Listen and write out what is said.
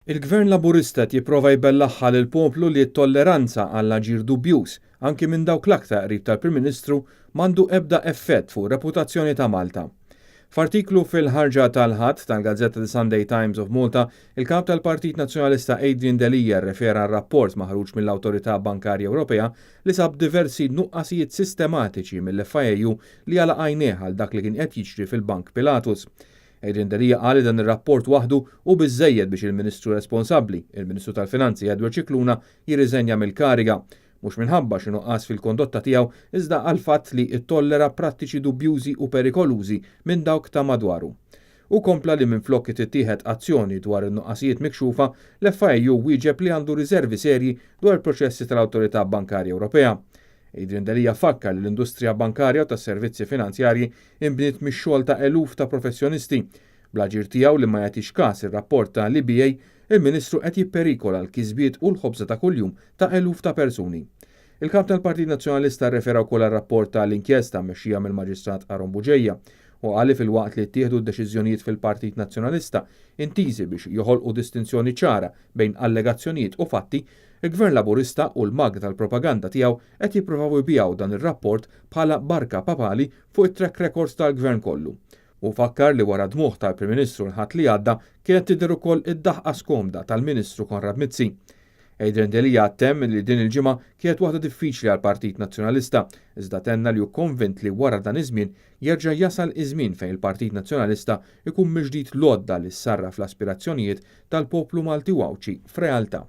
Il-Gvern Laburista jipprova jbellaħħa lill poplu li t-tolleranza għall aġir dubjuż anki minn dawk l-aktar qrib tal-Prim Ministru m'għandu ebda effett fuq reputazzjoni ta' Malta. F'artiklu fil-ħarġa tal-ħadd tal-Gazzetta The Sunday Times of Malta, il-kap tal-Partit Nazzjonalista Adrian Delija rrefera r-rapport maħruġ mill-Awtorità Bankarja Ewropea li sab diversi nuqqasijiet sistematiċi mill-FIU li għala għajnejh għal dak li kien qed jiġri fil-Bank Pilatus. Adrian Delija qal li dan ir-rapport waħdu u biżżejjed biex il-Ministru responsabbli, il-Ministru tal-Finanzi Edward Cicluna, jirriżenja mill-kariga. Mhux minħabba xi nuqqas fil-kondotta tiegħu iżda għal fatt li ttollera prattiċi dubjużi u perikolużi minn dawk ta' madwaru. U kompla li minflok tittieħed azzjoni dwar in-nuqqasijiet mikxufa, l-FIU wieġeb li għandu riservi serji dwar il-proċessi tal-Awtorità Bankarja Ewropea. Adrian Delija fakkar li l-industrija bankarja u tas-servizzi finanzjarji inbniet mix-xogħol ta' eluf ta' professjonisti. Bl-aġir tiegħu li ma jagħtix każ ir-rapport ta' l-EBA, il-Ministru qed jipperikola l-kisbiet u l-ħobża ta' kuljum ta' eluf ta' persuni. Il-kap tal-Partit Nazzjonalista rrefera wkoll għar-rapport tal-inkjesta mmexxija mill-Maġistrat Aron Buġejja u qal li fil-waqt li ttieħdu d-deċiżjonijiet fil-Partit Nazzjonalista intiżi biex joħolqu distinzjoni ċara bejn allegazzjonijiet u fatti, il-Gvern Laburista u l-mag tal-propaganda tiegħu qed jippruvaw jbijaw dan ir-rapport bħala barka papali fuq it-track records tal-Gvern kollu. U fakkar li wara dmuħ tal-Prim Ministru l-ħadd li għadda kienet tidher ukoll id-daħqa skomda tal-Ministru Konrad Mizzi. Adrian Delija temm li din il-ġimgħa kienet waħda diffiċli għall-Partit Nazzjonalista, iżda tenna li hu konvint li wara dan iż-żmien jerġa' jasal iż-żmien fejn il-Partit Nazzjonalista ikun miġdid lodda li ssarraf l-aspirazzjonijiet tal-poplu Malti Wawċi f'realtà.